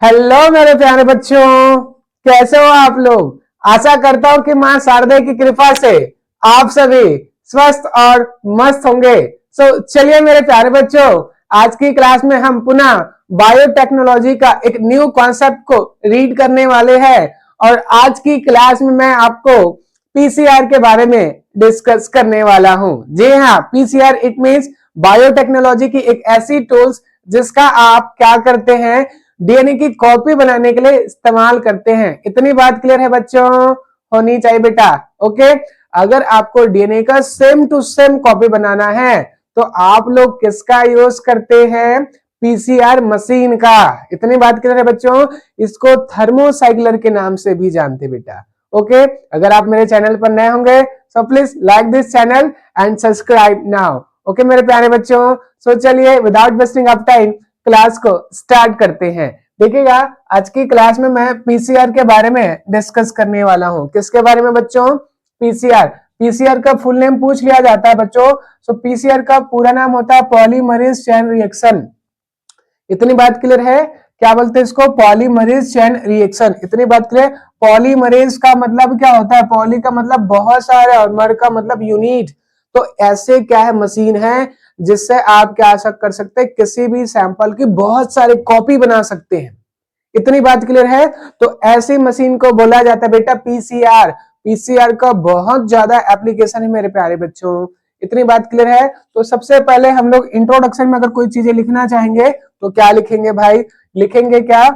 Hello मेरे प्यारे बच्चों, कैसे हो आप लोग। आशा करता हूं कि मां शारदा की कृपा से आप सभी स्वस्थ और मस्त होंगे। चलिए मेरे प्यारे बच्चों, आज की क्लास में हम पुनः बायोटेक्नोलॉजी का एक न्यू कॉन्सेप्ट को रीड करने वाले हैं। और आज की क्लास में मैं आपको पीसीआर के बारे में डिस्कस करने वाला हूं। जी हाँ, पीसीआर इट मींस बायोटेक्नोलॉजी की एक ऐसी टूल्स जिसका आप क्या करते हैं, डीएनए की कॉपी बनाने के लिए इस्तेमाल करते हैं। इतनी बात क्लियर है बच्चों, होनी चाहिए बेटा। ओके, अगर आपको डीएनए का सेम टू सेम कॉपी बनाना है तो आप लोग किसका यूज करते हैं, पीसीआर मशीन का। इतनी बात क्लियर है बच्चों, इसको थर्मोसाइक्लर के नाम से भी जानते बेटा। ओके, अगर आप मेरे चैनल पर नए होंगे so please like this channel and subscribe now. Okay मेरे प्यारे बच्चों, सो चलिए without wasting of time class को स्टार्ट करते हैं। देखिएगा, आज की क्लास में मैं पीसीआर के बारे में डिस्कस करने वाला हूं। किसके बारे में बच्चों, पीसीआर। पीसीआर का फुल नेम पूछ लिया जाता है बच्चों। सो पीसीआर का पूरा नाम होता है पॉलीमरेज चेन रिएक्शन। इतनी बात क्लियर है, क्या बोलते हैं इसको, पॉलीमरेज चेन रिएक्शन। इतनी बात क्लियर। पॉलीमरेज का मतलब क्या होता है, पॉली का मतलब बहुत सारे और मर का मतलब यूनिट। तो ऐसे क्या है, मशीन है जिससे आप क्या कर सकते हैं, किसी भी सैंपल की बहुत सारी कॉपी बना सकते हैं। इतनी बात क्लियर है। तो ऐसी मशीन को बोला जाता है बेटा पीसीआर। पीसीआर का बहुत ज्यादा एप्लीकेशन है मेरे प्यारे बच्चों। इतनी बात क्लियर है। तो सबसे पहले हम लोग इंट्रोडक्शन में अगर कोई चीजें लिखना चाहेंगे तो क्या लिखेंगे भाई, लिखेंगे क्या,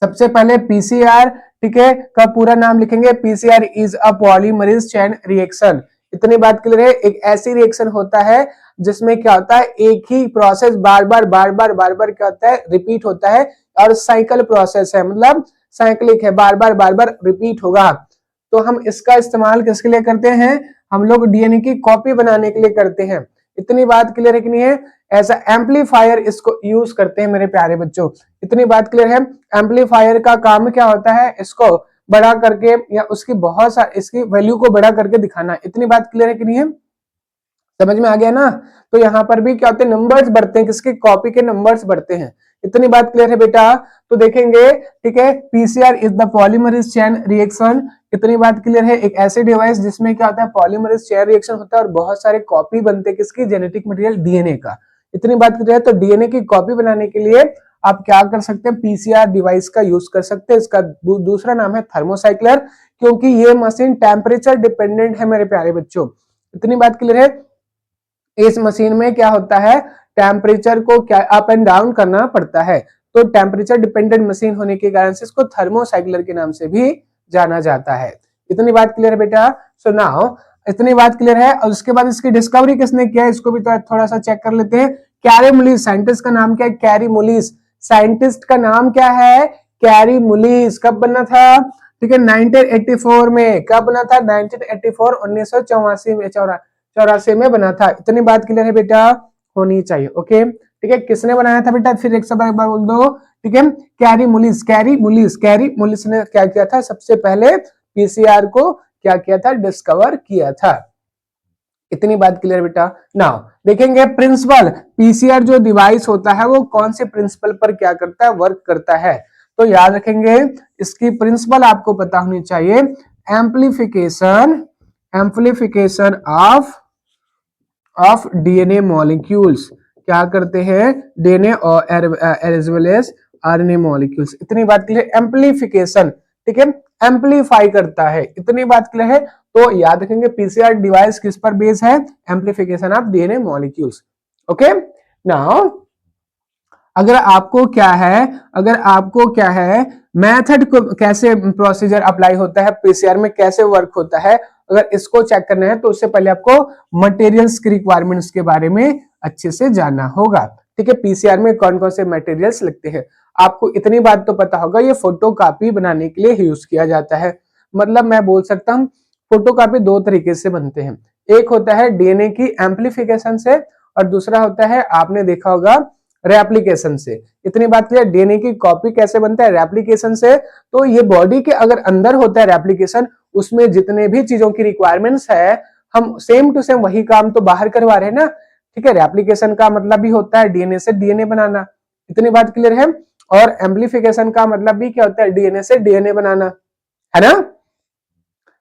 सबसे पहले पीसीआर, ठीक है, का पूरा नाम लिखेंगे, PCR is a polymerase chain reaction. इतनी बात क्लियर है। एक ऐसी रिएक्शन होता है जिसमें क्या होता है, एक ही प्रोसेस बार बार क्या होता है, रिपीट होता है। और साइकिल प्रोसेस है, मतलब साइक्लिक है, बार बार रिपीट होगा। तो हम इसका इस्तेमाल किसके लिए करते हैं, हम लोग डीएनए की कॉपी बनाने के लिए करते हैं। इतनी बात क्लियर है कि नहीं है। एज एम्पलीफायर इसको यूज करते हैं मेरे प्यारे बच्चों। इतनी बात क्लियर है। एम्पलीफायर का काम क्या होता है, इसको बड़ा करके या उसकी बहुत सारी इसकी वैल्यू को बड़ा करके दिखाना। इतनी बात क्लियर है कि नहीं है, समझ में आ गया ना। तो यहाँ पर भी क्या होते हैं, नंबर्स बढ़ते हैं, किसके, कॉपी के नंबर्स बढ़ते हैं। इतनी बात क्लियर है बेटा। तो देखेंगे, ठीक है, PCR is the polymerase chain reaction. इतनी बात क्लियर है। एक ऐसे डिवाइस जिसमें क्या होता है, पॉलीमरेज चेन रिएक्शन होता है और बहुत सारे कॉपी बनते हैं, किसकी, जेनेटिक मटेरियल डीएनए का। इतनी बात क्लियर है। तो डीएनए की कॉपी बनाने के लिए आप क्या कर सकते हैं, पीसीआर डिवाइस का यूज कर सकते हैं। इसका दूसरा नाम है थर्मोसाइक्लर, क्योंकि ये मशीन टेम्परेचर डिपेंडेंट है मेरे प्यारे बच्चों। इतनी बात क्लियर है। इस मशीन में क्या होता है, टेम्परेचर को क्या अप एंड डाउन करना पड़ता है। तो टेम्परेचर डिपेंडेंट मशीन होने के कारण से इसको थर्मोसाइक्लर के नाम से भी जाना जाता है। इतनी बात क्लियर है बेटा। सो नाउ इतनी बात क्लियर है। और उसके बाद इसकी डिस्कवरी किसने किया है, इसको भी थोड़ा सा चेक कर लेते हैं। कैरी मुलिस, साइंटिस्ट का नाम क्या है, कैरी मुलिस। साइंटिस्ट का नाम क्या है, कैरी मुलिस। कब बना था, ठीक है, 1984 में। कब बना था, 1984, 1984 में, 84 में बना था। इतनी बात क्लियर है बेटा, होनी चाहिए। ओके, ठीक है, किसने बनाया था बेटा, फिर एक बार बोल दो, ठीक है, कैरी मुलिस। कैरी मुलिस, कैरी मुलिस ने क्या किया था, सबसे पहले पीसीआर को क्या किया था, डिस्कवर किया था। इतनी बात क्लियर बेटा। नाउ देखेंगे प्रिंसिपल, पीसीआर जो डिवाइस होता है वो कौन से प्रिंसिपल पर क्या करता है, वर्क करता है। तो याद रखेंगे, इसकी प्रिंसिपल आपको पता होनी चाहिए। Amplification, amplification of DNA molecules. क्या करते हैं, डीएनए और as well as RNA molecules. इतनी बात क्लियर। एम्प्लीफिकेशन, ठीक है, एम्प्लीफाई करता है। इतनी बात क्लियर है। तो याद रखेंगे पीसीआर डिवाइस किस पर बेस है, amplification of DNA molecules. Okay, now अगर आपको क्या है, अगर आपको क्या है, मेथड को कैसे प्रोसीजर अप्लाई होता है, पीसीआर में कैसे वर्क होता है, अगर इसको चेक करना है तो उससे पहले आपको मटेरियल्स की रिक्वायरमेंट्स के बारे में अच्छे से जानना होगा। ठीक है, पीसीआर में कौन कौन से मटेरियल्स लगते हैं। आपको इतनी बात तो पता होगा, ये फोटोकॉपी बनाने के लिए यूज किया जाता है। मतलब मैं बोल सकता हूँ फोटोकॉपी दो तरीके से बनते हैं। एक होता है डीएनए की एम्प्लीफिकेशन से और दूसरा होता है, आपने देखा होगा, रेप्लिकेशन से। इतनी बात क्लियर। डीएनए की कॉपी कैसे बनता है, रेप्लिकेशन से। तो ये बॉडी के अगर अंदर होता है रेप्लिकेशन, उसमें जितने भी चीजों की रिक्वायरमेंट्स है, हम सेम टू सेम वही काम तो बाहर करवा रहे हैं ना। ठीक है, रेप्लिकेशन का मतलब भी होता है डीएनए से डीएनए बनाना। इतनी बात क्लियर है। और एम्प्लीफिकेशन का मतलब भी क्या होता है, डीएनए से डीएनए बनाना, है ना।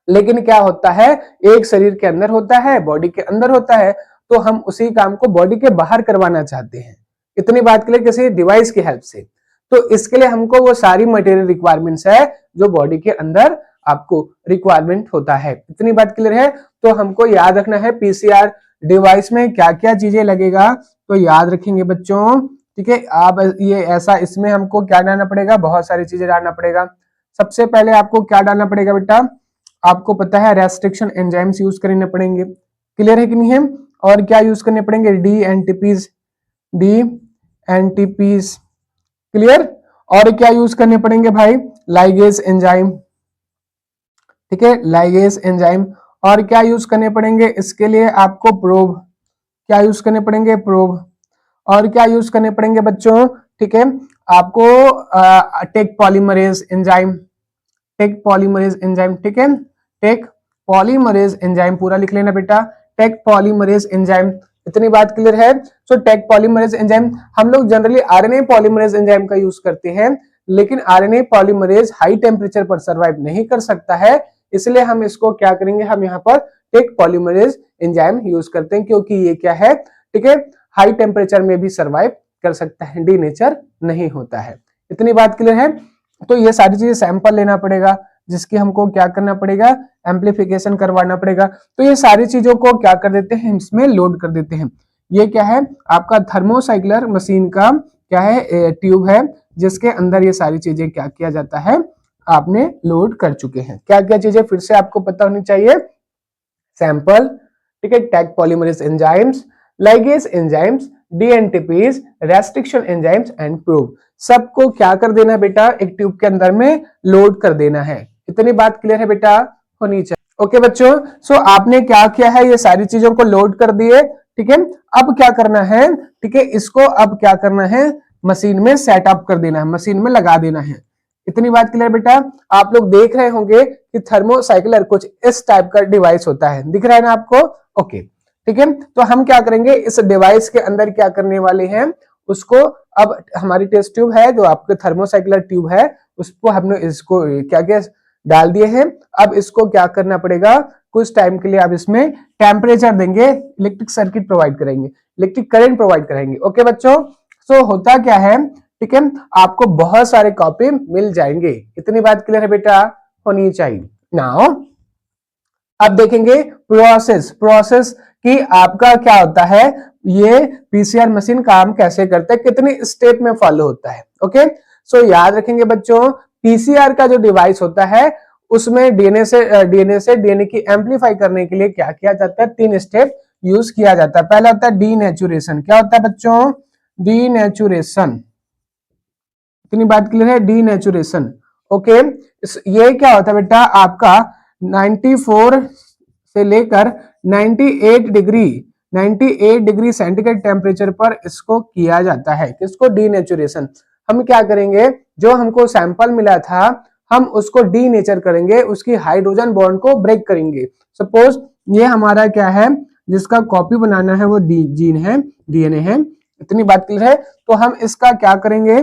लेकिन क्या होता है, एक शरीर के अंदर होता है, बॉडी के अंदर होता है, तो हम उसी काम को बॉडी के बाहर करवाना चाहते हैं। इतनी बात के लिए किसी डिवाइस की हेल्प से। तो इसके लिए हमको वो सारी मटेरियल रिक्वायरमेंट्स है जो बॉडी के अंदर आपको रिक्वायरमेंट होता है। इतनी बात क्लियर है। तो हमको याद रखना है पीसीआर डिवाइस में क्या क्या चीजें लगेगा, तो याद रखेंगे बच्चों, ठीक है। आप ये ऐसा, इसमें हमको क्या डालना पड़ेगा, बहुत सारी चीजें डालना पड़ेगा। सबसे पहले आपको क्या डालना पड़ेगा बेटा, आपको पता है रेस्ट्रिक्शन एंजाइम्स यूज करने पड़ेंगे, क्लियर है कि नहीं है। और क्या यूज करने पड़ेंगे, डी एंटीपीज, क्लियर। और क्या यूज करने पड़ेंगे भाई, लाइगेज एंजाइम, ठीक है, लाइगेज एंजाइम। और क्या यूज करने पड़ेंगे इसके लिए आपको, प्रोब, क्या यूज करने पड़ेंगे, प्रोब। और क्या यूज करने पड़ेंगे बच्चों, ठीक है, आपको Taq polymerase enzyme, Taq polymerase enzyme, ठीक है, टेक पॉलीमरेज एंजाइम, पूरा लिख लेना बेटा, टेक पॉलीमरेज एंजाइम। इतनी बात क्लियर है। सो टेक पॉलीमरेज एंजाइम, हम लोग जनरली आरएनए पॉलीमरेज एंजाइम का यूज करते हैं, लेकिन आरएनए पॉलीमरेज हाई टेम्परेचर पर सर्वाइव नहीं कर सकता है, इसलिए हम इसको क्या करेंगे, हम यहाँ पर टेक पॉलीमरेज एंजाइम यूज करते हैं, क्योंकि ये क्या है, ठीक है, हाई टेम्परेचर में भी सर्वाइव कर सकता है, डी नेचर नहीं होता है। इतनी बात क्लियर है। तो ये सारी चीजें सैंपल लेना पड़ेगा, जिसकी हमको क्या करना पड़ेगा, एम्प्लीफिकेशन करवाना पड़ेगा। तो ये सारी चीजों को क्या कर देते हैं, इसमें लोड कर देते हैं। ये क्या है, आपका थर्मोसाइक्लर मशीन का क्या है, ट्यूब है, जिसके अंदर ये सारी चीजें क्या किया जाता है, आपने लोड कर चुके हैं। क्या क्या चीजें फिर से आपको पता होनी चाहिए, सैंपल, ठीक है, tag polymerase enzymes, ligase enzymes, dNTPs, restriction enzymes and prove, सबको क्या कर देना है बेटा, एक ट्यूब के अंदर में लोड कर देना है। इतनी बात क्लियर है बेटा, होनी चाहिए। ओके बच्चों, सो आपने क्या किया है, ये सारी चीजों को लोड कर दिए, ठीक है। अब क्या करना है, ठीक है, इसको अब क्या करना है, मशीन में सेटअप कर देना है, मशीन में लगा देना है। इतनी बात क्लियर बेटा। आप लोग देख रहे होंगे कि थर्मोसाइक्लर कुछ इस टाइप का डिवाइस होता है, दिख रहा है ना आपको, ओके, ठीक है। तो हम क्या करेंगे, इस डिवाइस के अंदर क्या करने वाले हैं, उसको, अब हमारी टेस्ट ट्यूब है जो आपके थर्मोसाइक्लर ट्यूब है, उसको हमने इसको क्या क्या डाल दिए हैं। अब इसको क्या करना पड़ेगा, कुछ टाइम के लिए आप इसमें टेम्परेचर देंगे, इलेक्ट्रिक सर्किट प्रोवाइड करेंगे, इलेक्ट्रिक करंट प्रोवाइड करेंगे। ओके बच्चों, सो होता क्या है, ठीक है, आपको बहुत सारे कॉपी मिल जाएंगे। इतनी बात क्लियर है बेटा, होनी चाहिए। नाउ अब देखेंगे प्रोसेस, प्रोसेस कि आपका क्या होता है, ये पीसीआर मशीन काम कैसे करता है, कितने स्टेप में फॉलो होता है। ओके, सो याद रखेंगे बच्चों, पीसीआर का जो डिवाइस होता है उसमें डीएनए से डीएनए की एम्पलीफाई करने के लिए क्या किया जाता है, 3 स्टेप यूज किया जाता है। पहला होता है डीनेचुरेशन, क्या होता है बच्चों, डीनेचुरेशन। इतनी बात क्लियर है, डीनेचुरेशन। ओके, ये क्या होता है बेटा, आपका 94 से लेकर 98 डिग्री सेंटीग्रेड टेम्परेचर पर इसको किया जाता है। किसको, डीनेचुरेशन। हम क्या करेंगे, जो हमको सैंपल मिला था हम उसको डीनेचर करेंगे, उसकी हाइड्रोजन बॉन्ड को ब्रेक करेंगे। सपोज ये हमारा क्या है, जिसका कॉपी बनाना है वो जीन है, डीएनए है। इतनी बात क्लियर है। तो हम इसका क्या करेंगे,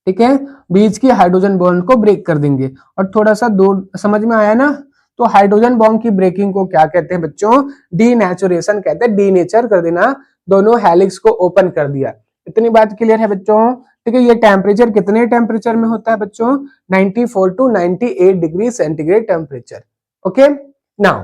ठीक है, बीच की हाइड्रोजन बॉन्ड को ब्रेक कर देंगे। और थोड़ा सा दूर, समझ में आया ना। तो हाइड्रोजन बॉन्ड की ब्रेकिंग को क्या कहते हैं बच्चों, डीनेचुरेशन कहते हैं, डीनेचर कर देना, दोनों हेलिक्स को ओपन कर दिया। इतनी बात क्लियर है बच्चों, ठीक है। ये टेम्परेचर कितने टेम्परेचर में होता है बच्चों, 94 to 98 degree centigrade temperature. Okay, now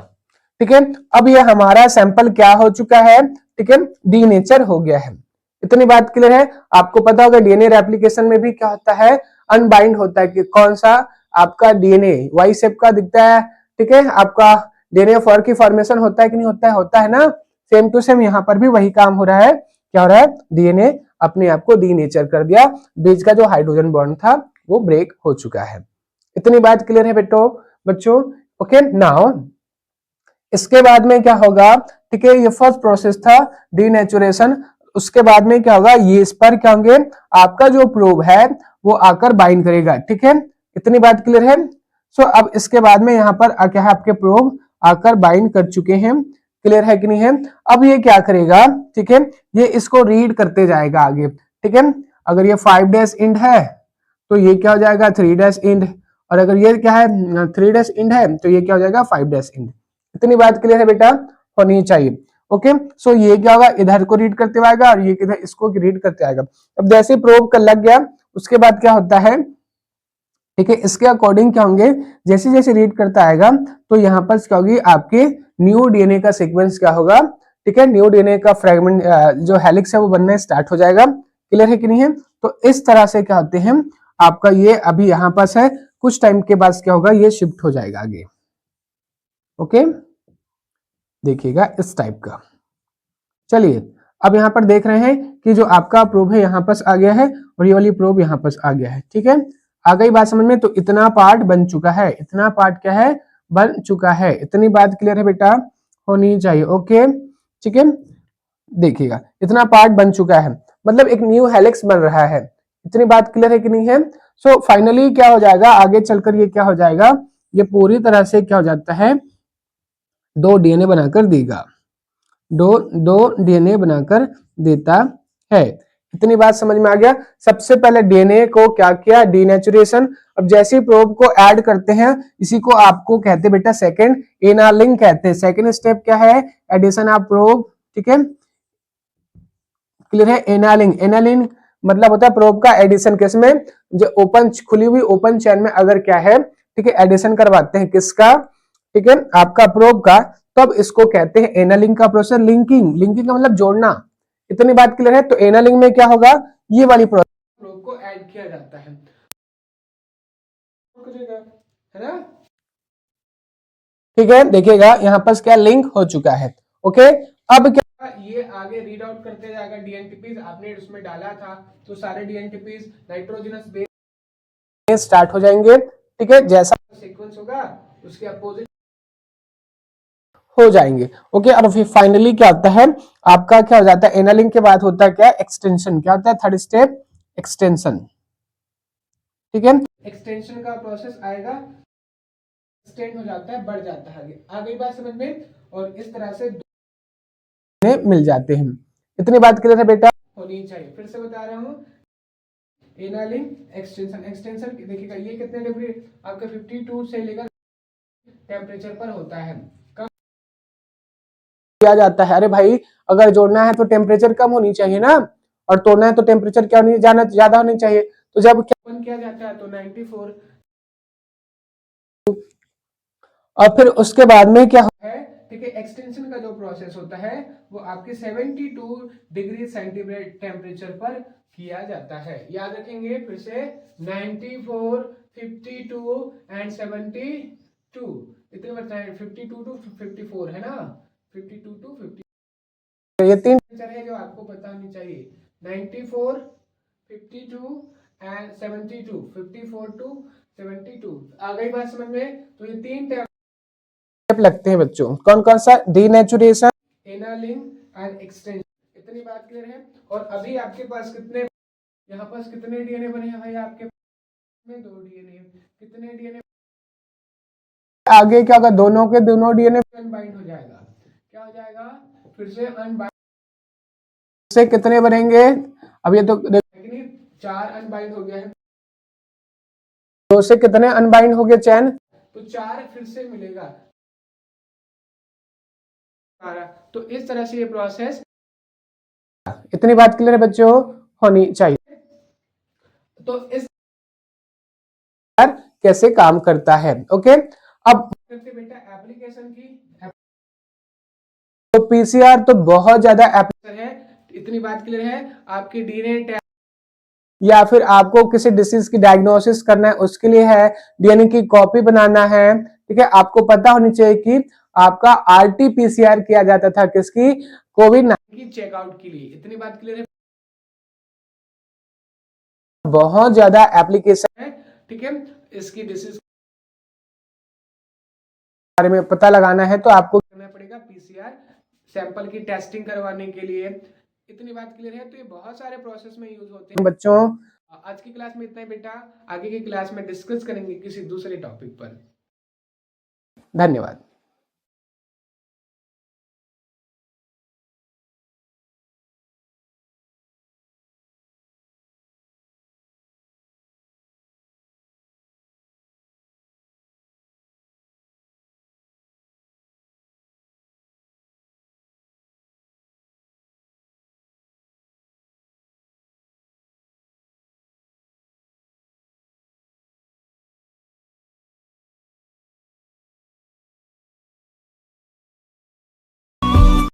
ठीक है, अब ये हमारा सैंपल क्या हो चुका है, ठीक है, डीनेचर हो गया है। इतनी बात क्लियर है। आपको पता होगा डीएनए रेप्लिकेशन में भी क्या होता है, अनबाइंड होता है, कि कौन सा आपका डीएनए वाई शेप का दिखता है, ठीक है, आपका डीएनए फॉर की फॉर्मेशन होता है कि नहीं होता है, होता है ना। सेम टू सेम यहाँ पर भी वही काम हो रहा है। क्या हो रहा है, डीएनए अपने आप को डीनेचर कर दिया, बीच का जो हाइड्रोजन बॉन्ड था वो ब्रेक हो चुका है। इतनी बात क्लियर है बच्चों। ओके, नाउ इसके बाद में क्या होगा, ठीक है, ये फर्स्ट प्रोसेस था डीनेचुरेशन। उसके बाद में क्या होगा, ये इस पर क्या होंगे, आपका जो प्रोब है वो आकर बाइंड करेगा, ठीक है। इतनी बात क्लियर है। सो अब इसके बाद में यहाँ पर क्या है, आपके प्रोब आकर बाइंड कर चुके हैं, क्लियर है कि नहीं है। अब ये क्या करेगा, ठीक है, ये इसको रीड करते जाएगा आगे, ठीक है। अगर ये 5 डैश इंड है तो ये क्या हो जाएगा 3 डैश इंड, और अगर ये क्या है 3 डैश इंड है तो ये क्या हो जाएगा 5 डैश इंड। इतनी बात क्लियर है बेटा, होनी चाहिए। ओके, सो ये क्या होगा इधर को रीड करते आएगा और ये किधर इसको रीड करते आएगा। अब जैसे प्रोब का लग गया उसके बाद क्या होता है, ठीक है, इसके अकॉर्डिंग क्या होंगे, जैसे जैसे रीड करता आएगा तो यहाँ पर क्या होगी आपके न्यू डीएनए का सीक्वेंस क्या होगा, ठीक है, न्यू डीएनए का फ्रेगमेंट जो हेलिक्स है वो बनना स्टार्ट हो जाएगा। क्लियर है कि नहीं है? तो इस तरह से क्या होते हैं आपका ये अभी यहाँ पास है, कुछ टाइम के बाद क्या होगा ये शिफ्ट हो जाएगा आगे। ओके, देखिएगा इस टाइप का। चलिए अब यहाँ पर देख रहे हैं कि जो आपका प्रोब है यहाँ पास आ गया है और ये वाली प्रोब यहाँ पास आ गया है। ठीक है, आ गई बात समझ में? तो इतना पार्ट बन चुका है, इतना पार्ट क्या है बन चुका है। इतनी बात क्लियर है बेटा, होनी चाहिए। ओके, ठीक है, देखिएगा इतना पार्ट बन चुका है, मतलब एक न्यू हेलिक्स बन रहा है। इतनी बात क्लियर है कि नहीं है? सो फाइनली क्या हो जाएगा आगे चलकर, ये क्या हो जाएगा, ये पूरी तरह से क्या हो जाता है 2 डीएनए बनाकर देगा, दो डीएनए बनाकर देता है। इतनी बात समझ में आ गया। सबसे पहले डीएनए को क्या किया, डीनेचुरेशन। अब जैसे प्रोब को ऐड करते हैं इसी को आपको कहते हैं बेटा सेकंड एनालिंग कहते हैं। सेकंड स्टेप क्या है, एडिशन ऑफ प्रोब। ठीक है, क्लियर है? एनालिंग, एनालिंग मतलब होता है प्रोब का एडिशन, किसमें, जो ओपन खुली हुई ओपन चेन में अगर क्या है, ठीक है, एडिशन करवाते हैं किसका, ठीक है, आपका प्रोब का, तब इसको कहते हैं एनालिंग का प्रोसेस। लिंकिंग, लिंकिंग का मतलब जोड़ना। इतनी बात क्लियर है? तो एनालिंग में क्या होगा, ये वाली प्रोसेस प्रोब को ऐड किया जाता है ना। ठीक है, देखिएगा यहाँ पर क्या लिंक हो चुका है। ओके, अब क्या ये आगे रीड आउट करते जाएगा डीएनटीपीज, आपने उसमें डाला था तो सारे डीएनटीपीज नाइट्रोजनस बेस स्टार्ट हो जाएंगे। ठीक है, जैसा सीक्वेंस होगा उसके अपोजिट हो जाएंगे। ओके, और फिर फाइनली क्या होता है आपका, क्या हो जाता है एनालिंग के बाद होता है क्या, एक्सटेंशन। क्या होता है थर्ड स्टेप, एक्सटेंशन। ठीक है, एक्सटेंशन का प्रोसेस आएगा, एक्सटेंड हो जाता है, बढ़ जाता है आगे। आ गई बात समझ में? और इस तरह से मिल जाते हैं। इतनी बात क्लियर है बेटा, होनी चाहिए। फिर से बता रहा हूं, एनालिंग, एक्सटेंशन। एक्सटेंशन देखिएगा ये कितने डिग्री आपका 52 से लेकर टेम्परेचर पर होता है, कम किया जाता है। अरे भाई अगर जोड़ना है तो टेम्परेचर कम होनी चाहिए ना, और तोड़ना है तो टेम्परेचर क्या होनी, जाना ज्यादा होनी चाहिए। तो जब क्या किया जाता है तो 94, और फिर उसके बाद में क्या है, ठीक है, एक्सटेंशन का जो प्रोसेस होता है वो आपके 72 डिग्री सेंटीग्रेड टेम्परेचर पर किया जाता है। याद रखेंगे फिर से, 94, 52 एंड 72, इतने बताए, 52 टू 54 है ना, 52 टू 50, ये 3 टेम्परेचर है जो आपको पता होनी चाहिए, 94, 52 एंड 72, 54 टू 72। आ गई बात समझ में? तो ये 3 लगते हैं बच्चों, कौन कौन सा, डीनेचुरेशन, एनालिंग एंड एक्सटेंशन। इतनी बात क्लियर है? और अभी आपके पास कितने, यहाँ पास कितने डीएनए बने हैं भाई आपके में, 2 डीएनए। कितने डीएनए आगे क्या होगा, दोनों के दोनों डीएनए अनबाइंड हो जाएगा। क्या हो जाएगा, फिर से अनबाइंड से कितने बनेंगे, अब ये तो 4 अनबाइंड हो गया है, 2 से कितने अनबाइंड हो गए चैन, तो 4 फिर से मिलेगा। तो इस तरह से ये प्रोसेस, इतनी बात क्लियर है बच्चों, होनी चाहिए। तो इस कैसे काम करता है। ओके, अब बेटा एप्लीकेशन की, तो पीसीआर तो बहुत ज्यादा एप्लीकेशन है। इतनी बात क्लियर है, आपकी डीएनए या फिर आपको किसी डिसीज की डायग्नोसिस करना है उसके लिए है, डीएनए की कॉपी बनाना है। ठीक है, आपको पता होनी चाहिए कि आपका आरटीपीसीआर किया जाता था किसकी, कोविड-19 की चेकआउट के लिए। इतनी बात क्लियर है, बहुत ज्यादा एप्लीकेशन है। ठीक है, इसकी डिसीज बारे में पता लगाना है तो आपको करना पड़ेगा पीसीआर सैंपल की टेस्टिंग करवाने के लिए। इतनी बात क्लियर है? तो ये बहुत सारे प्रोसेस में यूज होते हैं बच्चों। आज की क्लास में इतना ही बेटा, आगे की क्लास में डिस्कस करेंगे किसी दूसरे टॉपिक पर। धन्यवाद।